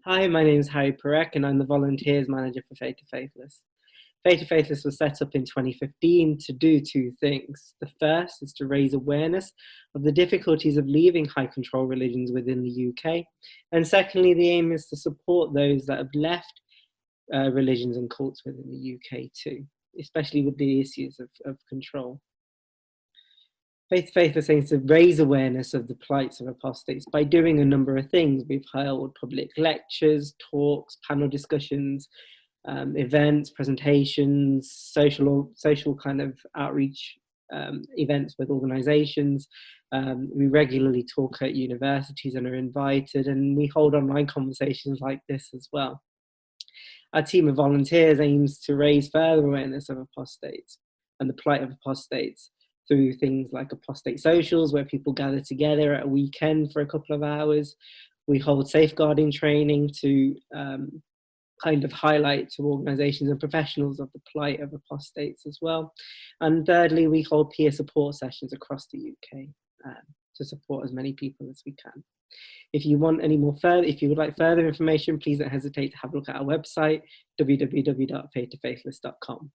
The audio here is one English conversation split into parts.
Hi, my name is Hari Parekh and I'm the Volunteers Manager for Faithless. Faithless was set up in 2015 to do two things. The first is to raise awareness of the difficulties of leaving high control religions within the UK. And secondly, the aim is to support those that have left religions and cults within the UK too, especially with the issues of control. Faithless aims to raise awareness of the plights of apostates by doing a number of things. We've held public lectures, talks, panel discussions, events, presentations, social kind of outreach events with organisations. We regularly talk at universities and are invited, and we hold online conversations like this as well. Our team of volunteers aims to raise further awareness of apostates and the plight of apostates through things like apostate socials, where people gather together at a weekend for a couple of hours. We hold safeguarding training to kind of highlight to organisations and professionals of the plight of apostates as well. And thirdly, we hold peer support sessions across the UK to support as many people as we can. If you want any more if you would like further information, please don't hesitate to have a look at our website, www.faithless.com.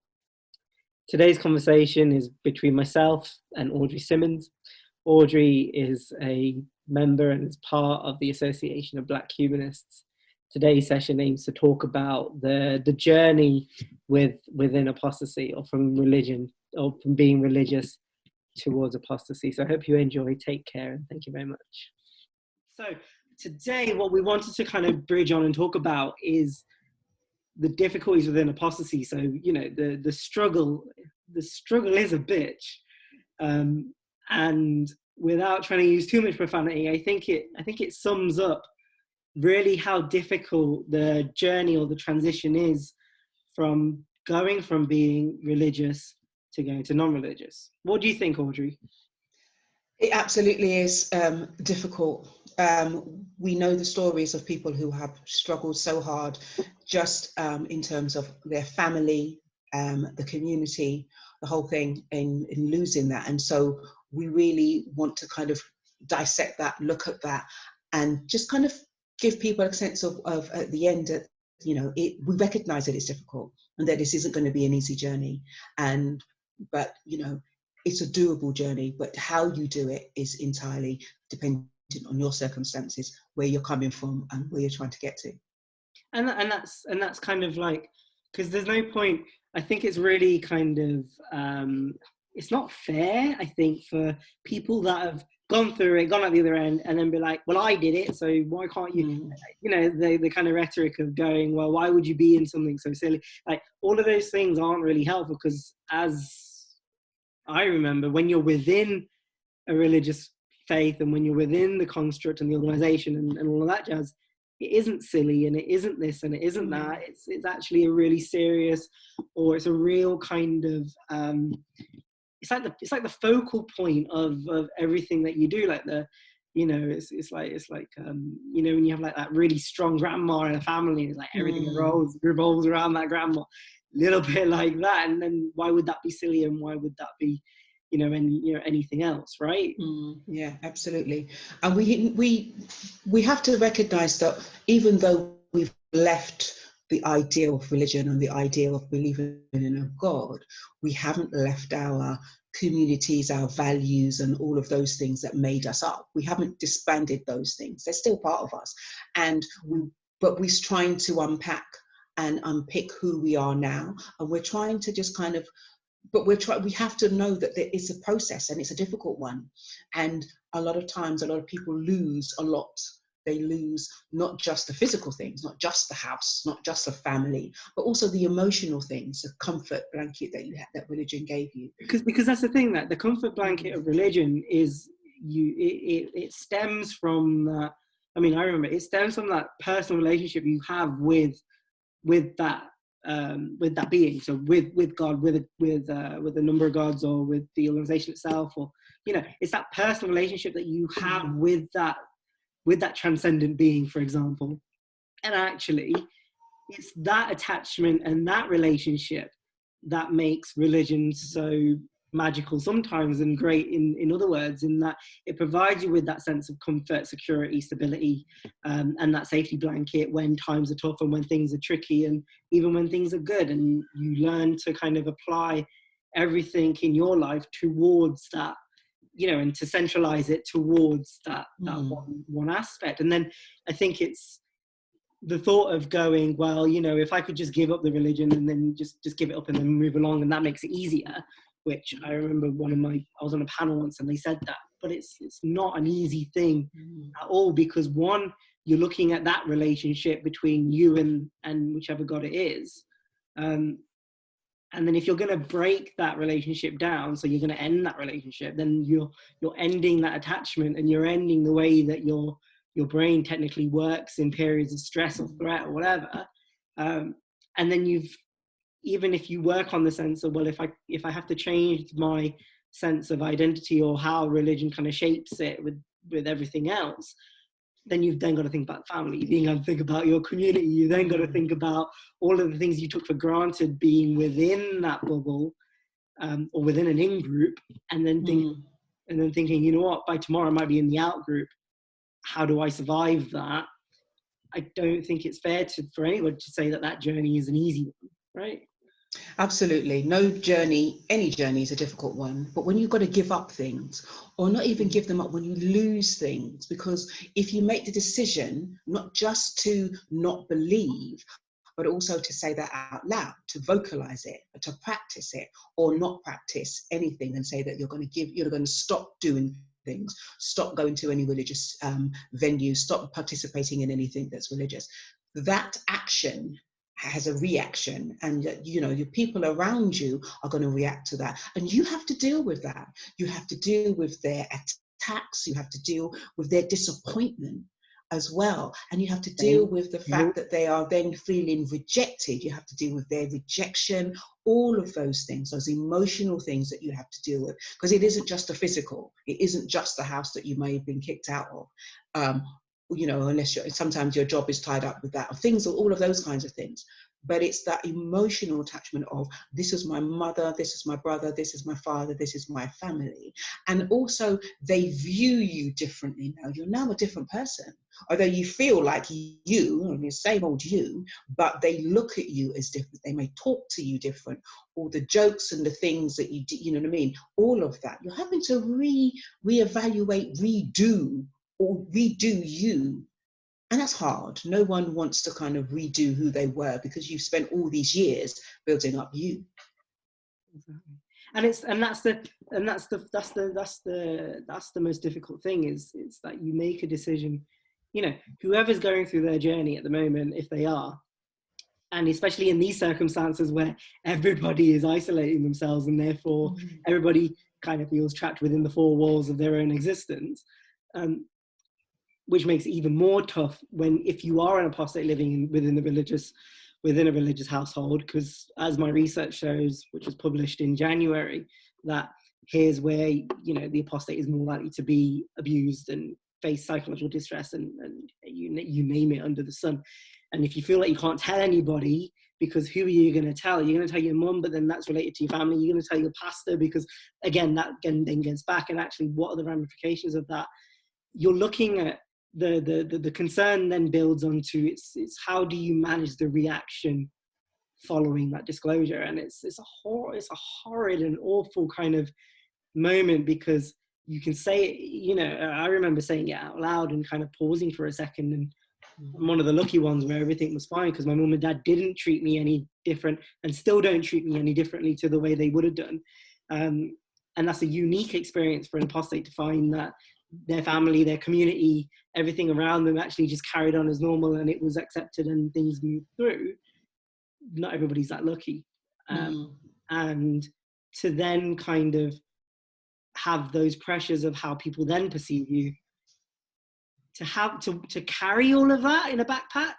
Today's conversation is between myself and Audrey Simmons. Audrey is a member and is part of the Association of Black Humanists. Today's session aims to talk about the journey within apostasy, or from religion, or from being religious towards apostasy. So I hope you enjoy. Take care, and thank you very much. So today, what we wanted to kind of bridge on and talk about is the difficulties within apostasy. So, you know, the struggle is a bitch. And without trying to use too much profanity, I think it sums up really how difficult the journey or the transition is from going from being religious to going to non-religious. What do you think, Audrey? It absolutely is difficult. We know the stories of people who have struggled so hard just in terms of their family, the community, the whole thing in losing that. And so we really want to kind of dissect that, look at that, and just kind of give people a sense of at the end, you know, we recognize that it's difficult and that this isn't going to be an easy journey. But, you know, it's a doable journey, but how you do it is entirely dependent on your circumstances, where you're coming from and where you're trying to get to. And that's kind of like, because there's no point, I think it's really kind of, it's not fair, I think, for people that have gone through it, gone at the other end, and then be like, well, I did it, so why can't you? You know, the kind of rhetoric of going, well, why would you be in something so silly? Like, all of those things aren't really helpful, because as I remember, when you're within a religious faith and when you're within the construct and the organisation and all of that jazz, it isn't silly and it isn't this and it isn't that. It's actually a really serious, or it's a real kind of it's like the focal point of everything that you do. Like you know, it's like you know, when you have like that really strong grandma in a family, it's like everything revolves around that grandma. Little bit like that, and then why would that be silly, and why would that be, you know, anything else, right? Yeah, absolutely. And we have to recognize that even though we've left the idea of religion and the idea of believing in a God, we haven't left our communities, our values, and all of those things that made us up. We haven't disbanded those things. They're still part of us, but we're trying to unpack and unpick who we are now, and we're trying to just kind of, but we have to know that there is a process, and it's a difficult one, and a lot of times a lot of people lose a lot. They lose not just the physical things, not just the house, not just a family, but also the emotional things, the comfort blanket that you had, that religion gave you. Because that's the thing, that the comfort blanket of religion is it stems from that. I mean, I remember it stems from that personal relationship you have with that being, so with God, with a number of gods, or with the organization itself, or, you know, it's that personal relationship that you have with that transcendent being, for example. And actually, it's that attachment and that relationship that makes religion so magical sometimes and great in other words, in that it provides you with that sense of comfort, security, stability, and that safety blanket when times are tough and when things are tricky and even when things are good. And you learn to kind of apply everything in your life towards that, you know, and to centralize it towards that one aspect. And then I think it's the thought of going, well, you know, if I could just give up the religion and then just give it up and then move along, and that makes it easier, which I remember I was on a panel once and they said that, but it's not an easy thing at all, because one, you're looking at that relationship between you and whichever God it is. And then if you're going to break that relationship down, so you're going to end that relationship, then you're ending that attachment, and you're ending the way that your brain technically works in periods of stress or threat or whatever. And then even if you work on the sense of, well, if I have to change my sense of identity or how religion kind of shapes it with everything else, then you've then got to think about family, you've got to think about your community, you've then got to think about all of the things you took for granted being within that bubble, or within an in-group, and then thinking, you know what, by tomorrow I might be in the out-group. How do I survive that? I don't think it's fair for anyone to say that journey is an easy one, right? Absolutely. No journey, any journey is a difficult one. But when you've got to give up things, or not even give them up, when you lose things, because if you make the decision not just to not believe, but also to say that out loud, to vocalize it, to practice it, or not practice anything, and say that you're going to stop doing things, stop going to any religious venue, stop participating in anything that's religious. That action has a reaction, and you know, your people around you are going to react to that, and you have to deal with that. You have to deal with their attacks, you have to deal with their disappointment as well, and you have to deal with the fact that they are then feeling rejected. You have to deal with their rejection, all of those things, those emotional things that you have to deal with, because it isn't just a physical, it isn't just the house that you may have been kicked out of, you know, unless sometimes your job is tied up with that, or things, all of those kinds of things. But it's that emotional attachment of, this is my mother, this is my brother, this is my father, this is my family. And also they view you differently now. You're now a different person. Although you feel like you, the same old you, but they look at you as different. They may talk to you different, or the jokes and the things that you know what I mean? All of that. You're having to reevaluate, redo you. And that's hard. No one wants to kind of redo who they were, because you've spent all these years building up you. Exactly. And that's the most difficult thing, is that you make a decision, you know, whoever's going through their journey at the moment, if they are, and especially in these circumstances where everybody is isolating themselves and therefore everybody kind of feels trapped within the four walls of their own existence, which makes it even more tough if you are an apostate living within a religious household, because as my research shows, which was published in January, that here's where, you know, the apostate is more likely to be abused and face psychological distress and you name it under the sun. And if you feel like you can't tell anybody, because who are you going to tell? You're going to tell your mum, but then that's related to your family. You're going to tell your pastor, because again, that then gets back. And actually, what are the ramifications of that? You're looking at the concern then builds onto it's how do you manage the reaction following that disclosure? And it's a horrid and awful kind of moment, because you can say it, you know, I remember saying it out loud and kind of pausing for a second, and I'm one of the lucky ones where everything was fine, because my mum and dad didn't treat me any different and still don't treat me any differently to the way they would have done. And that's a unique experience for an apostate, to find that their family, their community, everything around them actually just carried on as normal, and it was accepted and things moved through. Not everybody's that lucky. And to then kind of have those pressures of how people then perceive you, to carry all of that in a backpack,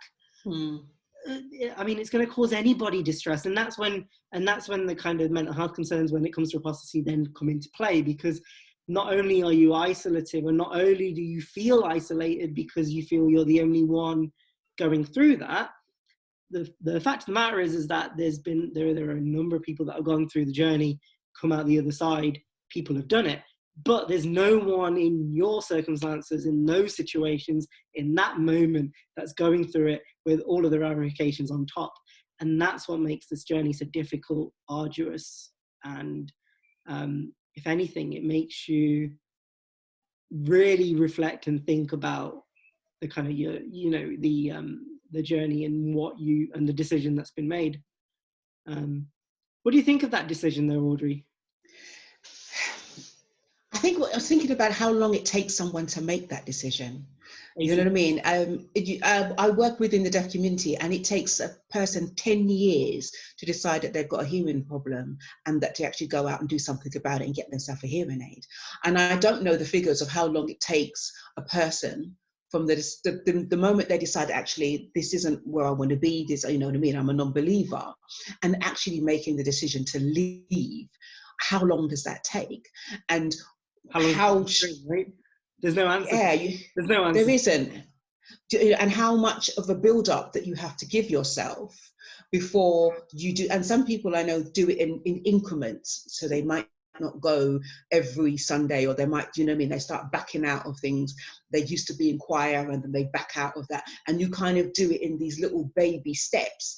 I mean, it's going to cause anybody distress. And that's when the kind of mental health concerns when it comes to apostasy then come into play, because not only are you isolative, and not only do you feel isolated because you feel you're the only one going through that, the fact of the matter is that there are a number of people that have gone through the journey come out the other side, people have done it. But there's no one in your circumstances, in those situations, in that moment, that's going through it with all of the ramifications on top. And that's what makes this journey so difficult, arduous, and if anything, it makes you really reflect and think about the kind of the journey and and the decision that's been made. What do you think of that decision, though, Audrey? I think I was thinking about how long it takes someone to make that decision. You know what I mean? I work within the deaf community, and it takes a person 10 years to decide that they've got a hearing problem and that to actually go out and do something about it and get themselves a hearing aid. And I don't know the figures of how long it takes a person from the moment they decide, actually, this isn't where I want to be, this, you know what I mean, I'm a non-believer, and actually making the decision to leave. How long does that take? And right? There's no answer. Yeah, there's no answer. There isn't. And how much of a build-up that you have to give yourself before you do. And some people I know do it in increments. So they might not go every Sunday, or they might, you know what I mean, they start backing out of things. They used to be in choir and then they back out of that. And you kind of do it in these little baby steps,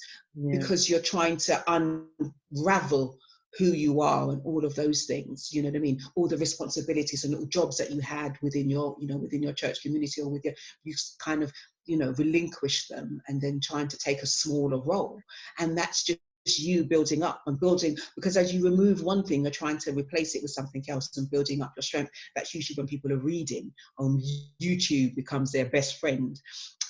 because you're trying to unravel who you are and all of those things, you know what I mean? All the responsibilities and little jobs that you had within your, you know, within your church community, or you kind of, you know, relinquish them, and then trying to take a smaller role. And that's just you building up and building, because as you remove one thing, you're trying to replace it with something else and building up your strength. That's usually when people are reading on YouTube becomes their best friend.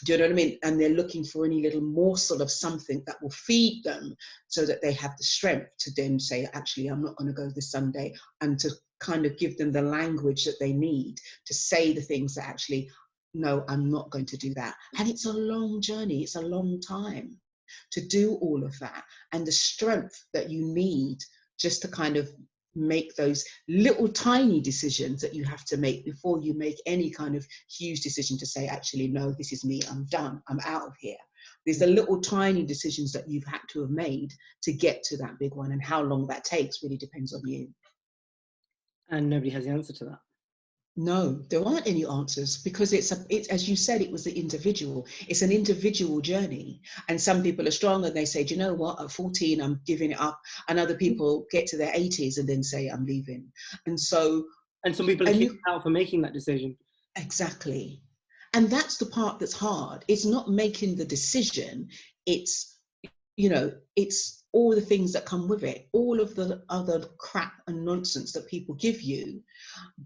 Do you know what I mean? And they're looking for any little morsel of something that will feed them, so that they have the strength to then say, actually, I'm not going to go this Sunday, and to kind of give them the language that they need to say the things that actually, no, I'm not going to do that. And it's a long journey. It's a long time to do all of that, and the strength that you need just to kind of make those little tiny decisions that you have to make before you make any kind of huge decision to say, actually, no, this is me, I'm done, I'm out of here. There's the little tiny decisions that you've had to have made to get to that big one, and how long that takes really depends on you. And nobody has the answer to that. No, there aren't any answers, because it's as you said, it was the individual. It's an individual journey. And some people are strong and they say, do you know what, at 14, I'm giving it up. And other people get to their 80s and then say, I'm leaving. And so... And some people are kicked out for making that decision. Exactly. And that's the part that's hard. It's not making the decision. It's, you know, it's all the things that come with it, all of the other crap and nonsense that people give you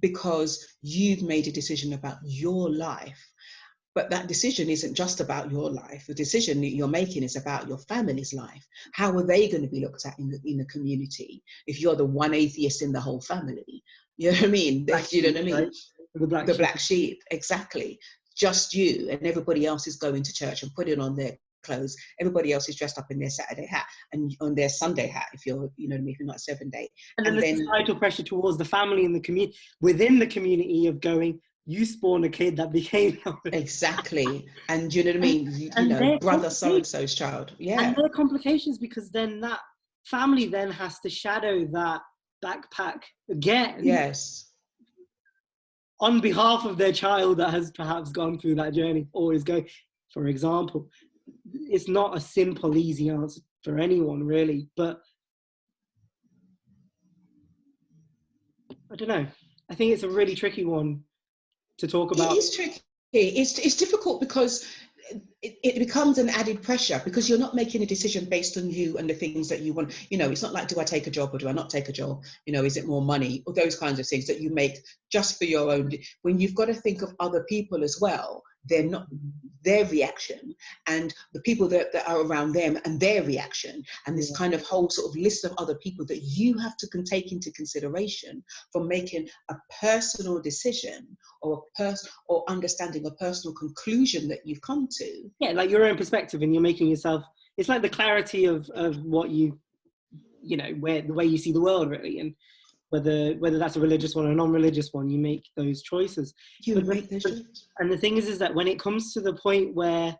because you've made a decision about your life. But that decision isn't just about your life. The decision that you're making is about your family's life. How are they going to be looked at in the community if you're the one atheist in the whole family? You know what I mean? You know what I mean? Right? The black sheep, exactly. Just you, and everybody else is going to church and putting on their clothes. Everybody else is dressed up in their Saturday hat and on their Sunday hat, if you're, you know what I mean, if you're not 7-day. And then the societal pressure towards the family and the community, within the community, of going, you spawned a kid that became... Exactly. And you know what I mean? You know, brother so-and-so's child. Yeah. And there are complications, because then that family then has to shadow that backpack again. Yes. On behalf of their child that has perhaps gone through that journey or is going, for example. It's not a simple, easy answer for anyone, really. But I don't know. I think it's a really tricky one to talk about. It is tricky. It's difficult because it becomes an added pressure, because you're not making a decision based on you and the things that you want. You know, it's not like, do I take a job or do I not take a job? You know, is it more money? Or those kinds of things that you make just for your own. When you've got to think of other people as well, they're not their reaction, and the people that are around them and their reaction, and this kind of whole sort of list of other people that you have to take into consideration for making a personal decision or understanding a personal conclusion that you've come to. Yeah, like your own perspective, and you're making yourself. It's like the clarity of what you know, where the way you see the world, really, and whether that's a religious one or a non-religious one, you make those choices. And the thing is that when it comes to the point where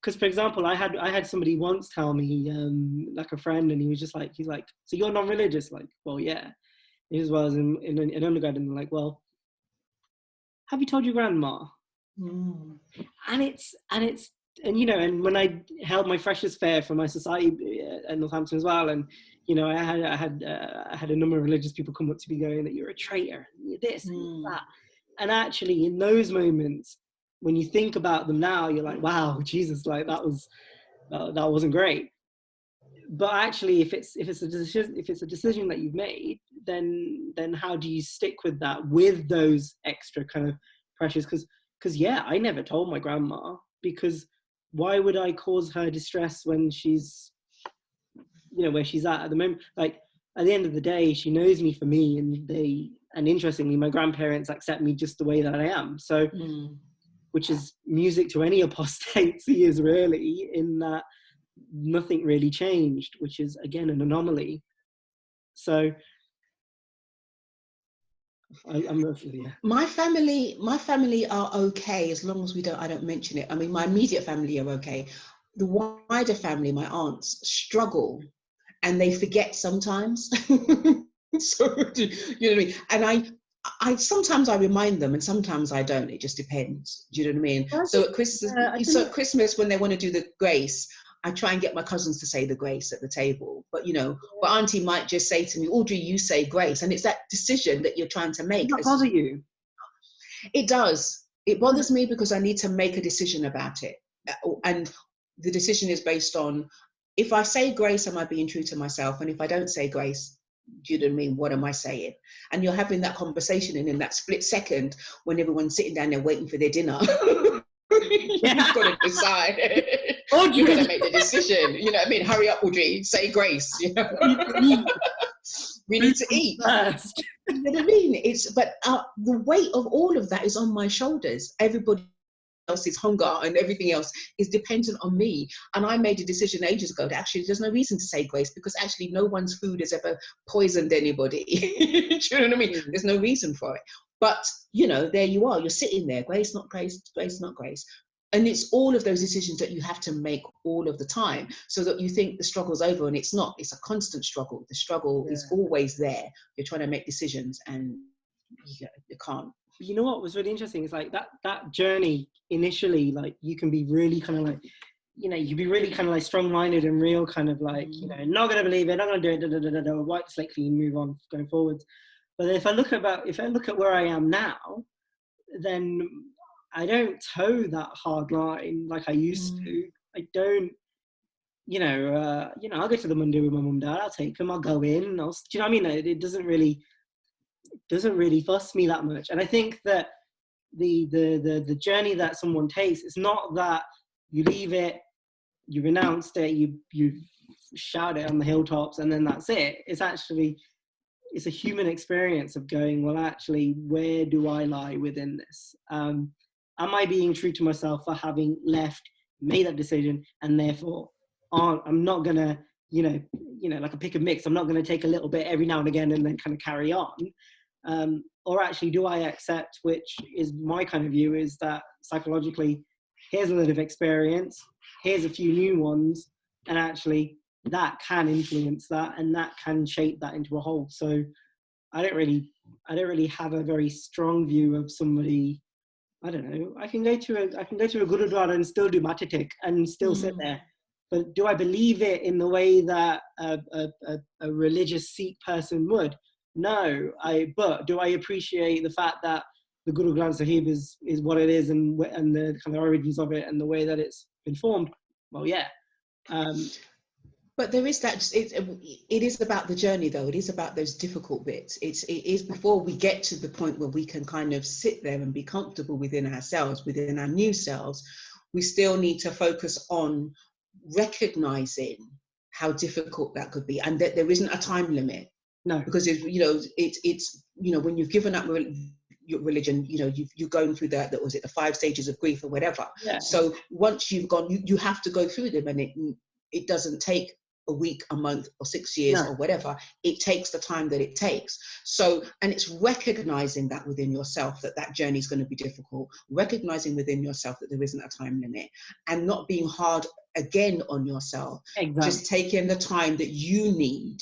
because for example, I had somebody once tell me, like a friend, and he was just like, he's like, so you're non-religious? Like, well, yeah. He was, well, I was in undergrad, and like, well, have you told your grandma? Mm. And you know, and when I held my freshers fair for my society at Northampton as well, and you know, I had a number of religious people come up to me going that you're a traitor, and you're this, and you're that. And actually, in those moments, when you think about them now, you're like, wow, Jesus, like that wasn't great. But actually, if it's a decision that you've made, then how do you stick with that, with those extra kind of pressures? Because yeah, I never told my grandma, because why would I cause her distress when she's, you know, where she's at the moment? Like, at the end of the day, she knows me for me, and interestingly, my grandparents accept me just the way that I am. So, which is music to any apostate's ears, really, in that nothing really changed, which is again an anomaly. So I'm roughly, yeah. My family are okay as long as I don't mention it. I mean, my immediate family are okay. The wider family, my aunts, struggle, and they forget sometimes. So, you know what I mean? And I sometimes I remind them, and sometimes I don't. It just depends. Do you know what I mean? So at Christmas, when they want to do the grace, I try and get my cousins to say the grace at the table. But you know, but Auntie might just say to me, "Audrey, you say grace," and it's that decision that you're trying to make. Does that bother you? It does. It bothers me because I need to make a decision about it, and the decision is based on, if I say grace, am I being true to myself? And if I don't say grace, do you know what I mean? What am I saying? And you're having that conversation, and in that split second, when everyone's sitting down there waiting for their dinner, you've got to decide. You've got to make the decision. You know what I mean? Hurry up, Audrey. Say grace. You know? We need to eat. First. You know what I mean? But the weight of all of that is on my shoulders. Everybody else's hunger and everything else is dependent on me. And I made a decision ages ago that actually there's no reason to say grace, because actually no one's food has ever poisoned anybody. Do you know what I mean? There's no reason for it. But, you know, there you are. You're sitting there. Grace, not grace. Grace, not grace. And it's all of those decisions that you have to make all of the time, so that you think the struggle's over, and it's not. It's a constant struggle. The struggle is always there. You're trying to make decisions, and you can't. You know what was really interesting is like that journey initially, like you can be really kind of like, you know, you'd be really kind of like strong-minded and real kind of like, you know, not going to believe it, not going to do it, wipe the slate clean, move on, going forwards. But if I look at where I am now, then I don't toe that hard line like I used to. I don't, you know, I'll go to the Monday with my mum and dad. I'll take them. I'll go in. Do you know what I mean? It doesn't really fuss me that much. And I think that the journey that someone takes, it's not that you leave it, you renounced it, you shout it on the hilltops, and then that's it. It's actually, it's a human experience of going, well, actually, where do I lie within this? Am I being true to myself for having made that decision, and therefore I'm not gonna, you know, like a pick and mix, I'm not gonna take a little bit every now and again and then kind of carry on. Or actually, do I accept, which is my kind of view, is that psychologically, here's a lot of experience, here's a few new ones, and actually that can influence that, and that can shape that into a whole. So I don't really have a very strong view of somebody. I don't know. I can go to a Gurudwara and still do Matatik and still sit there. But do I believe it in the way that a religious Sikh person would? No. But do I appreciate the fact that the Guru Granth Sahib is what it is, and the kind of origins of it and the way that it's been formed? Well, yeah. But there is that, it is about the journey, though. It is about those difficult bits. It is before we get to the point where we can kind of sit there and be comfortable within ourselves, within our new selves. We still need to focus on recognizing how difficult that could be, and that there isn't a time limit. No. Because it's when you've given up your religion, you're going through that was it the 5 stages of grief or whatever. Yeah. So once you've gone, you have to go through them, and it doesn't take a week, a month, or 6 years, No. or whatever. It takes the time that it takes. So, and it's recognizing that within yourself, that journey is going to be difficult, recognizing within yourself that there isn't a time limit, and not being hard again on yourself. Exactly. Just taking the time that you need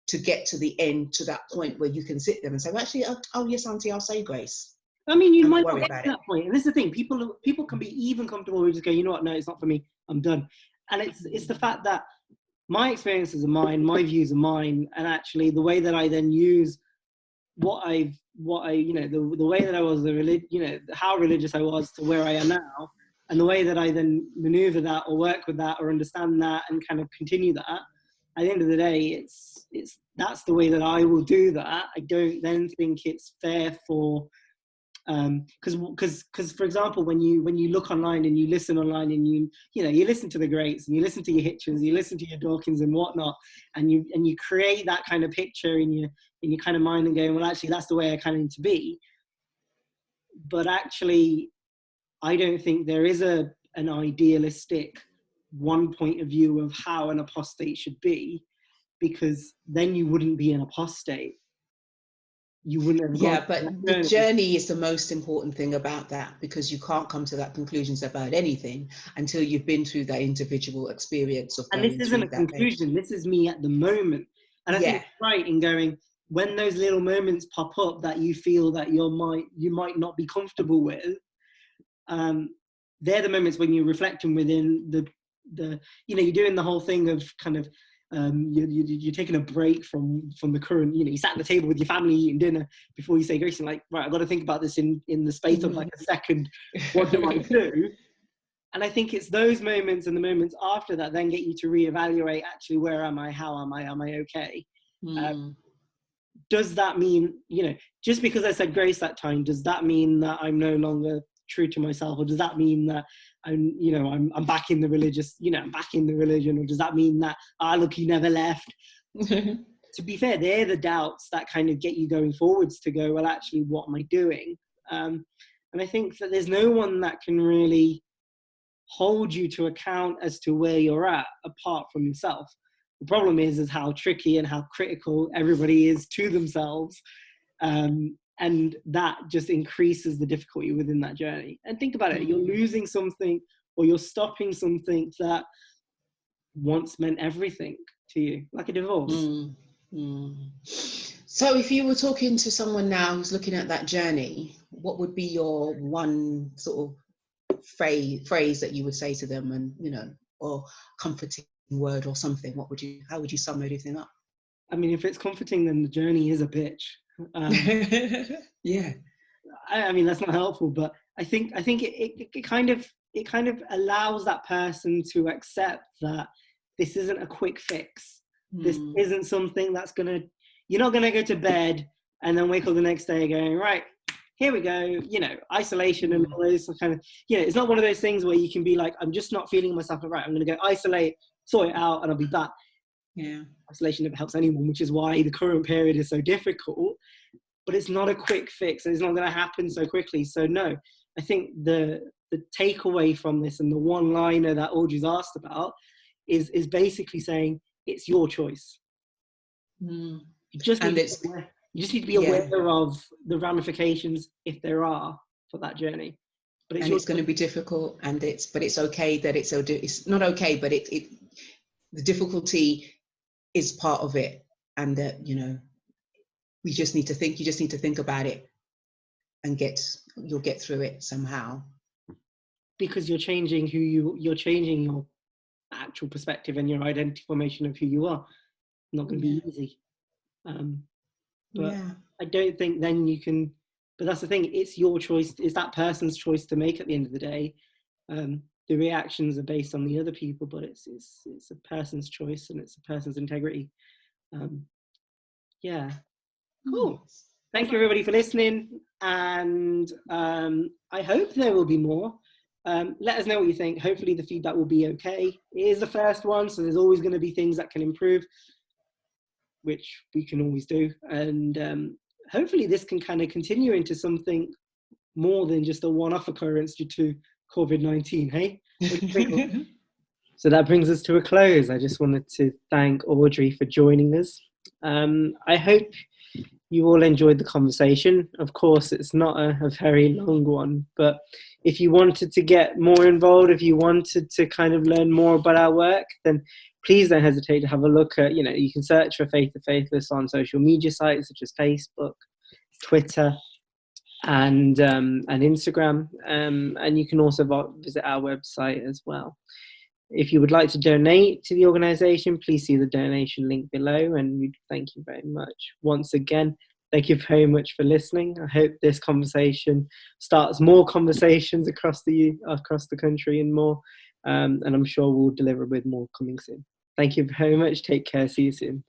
to get to the end, to that point where you can sit there and say, well, actually, oh yes, Auntie, I'll say grace. I mean, you And might worry not get about to it. that point. And this is the thing, people can be even comfortable with just go, you know what, no, it's not for me, I'm done. And it's the fact that my experiences are mine, my views are mine, and actually the way that I then use what I you know, the way that I was, you know, how religious I was to where I am now, and the way that I then maneuver that or work with that or understand that and kind of continue that, at the end of the day, it's that's the way that I will do that. I don't then think it's fair for because for example, when you look online and you listen online and you listen to the greats and you listen to your Hitchens, you listen to your Dawkins and whatnot, and you create that kind of picture in your kind of mind and going, well, actually that's the way I kind of need to be. But actually, I don't think there is an idealistic one point of view of how an apostate should be, because then you wouldn't be an apostate. You wouldn't have gone. Yeah, but the journey is the most important thing about that, because you can't come to that conclusions about anything until you've been through that individual experience of And going this isn't a through that conclusion. This is me at the moment. And I think it's right in going, when those little moments pop up that you feel that you might not be comfortable with, they're the moments when you're reflecting within the you're doing the whole thing of kind of you're taking a break from the current, you sat at the table with your family eating dinner before you say grace, and like, right, I've got to think about this in the space of like a second. What do I do? And I think it's those moments and the moments after that then get you to reevaluate, actually, where am I? How am I? Am I okay? Does that mean, just because I said grace that time, does that mean that I'm no longer true to myself? Or does that mean that I'm back in the religious, I'm back in the religion? Or does that mean that, look, he never left? To be fair, they're the doubts that kind of get you going forwards to go, well, actually, what am I doing? And I think that there's no one that can really hold you to account as to where you're at apart from yourself. The problem is how tricky and how critical everybody is to themselves. And that just increases the difficulty within that journey. And think about it, you're losing something or you're stopping something that once meant everything to you, like a divorce. So if you were talking to someone now who's looking at that journey, what would be your one sort of phrase that you would say to them, and or comforting word or something? How would you sum everything up? I mean, if it's comforting, then the journey is a bitch. Yeah. I mean, that's not helpful, but I think it kind of allows that person to accept that this isn't a quick fix. This isn't something that's you're not gonna go to bed and then wake up the next day going, right, here we go, isolation and all those kind of, it's not one of those things where you can be like, I'm just not feeling myself right, I'm gonna go isolate, sort it out, and I'll be back. Yeah. Isolation never helps anyone, which is why the current period is so difficult. But it's not a quick fix, and it's not going to happen so quickly. So no, I think the takeaway from this, and the one-liner that Audrey's asked about, is basically saying it's your choice. You just need to be aware of the ramifications, if there are, for that journey. But it's going to be difficult, but it's okay that it's not okay, but the difficulty is part of it, and that you just need to think about it, and you'll get through it somehow. Because you're changing you're changing your actual perspective and your identity formation of who you are. Not going to be easy. But I don't think then you can, but that's the thing, it's your choice, it's that person's choice to make at the end of the day. The reactions are based on the other people, but it's a person's choice, and it's a person's integrity. Cool. Thank you, everybody, for listening, and I hope there will be more. Let us know what you think. Hopefully the feedback will be okay. It is the first one, so there's always going to be things that can improve, which we can always do, and hopefully this can kind of continue into something more than just a one-off occurrence due to COVID-19, hey? So that brings us to a close. I just wanted to thank Audrey for joining us. I hope you all enjoyed the conversation. Of course, it's not a very long one, but if you wanted to get more involved, if you wanted to kind of learn more about our work, then please don't hesitate to have a look at, you can search for Faith to Faithless on social media sites such as Facebook, Twitter, and Instagram. And you can also visit our website as well. If you would like to donate to the organisation, please see the donation link below, and we thank you very much. Once again, thank you very much for listening. I hope this conversation starts more conversations across the country and more, and I'm sure we'll deliver with more coming soon. Thank you very much. Take care. See you soon.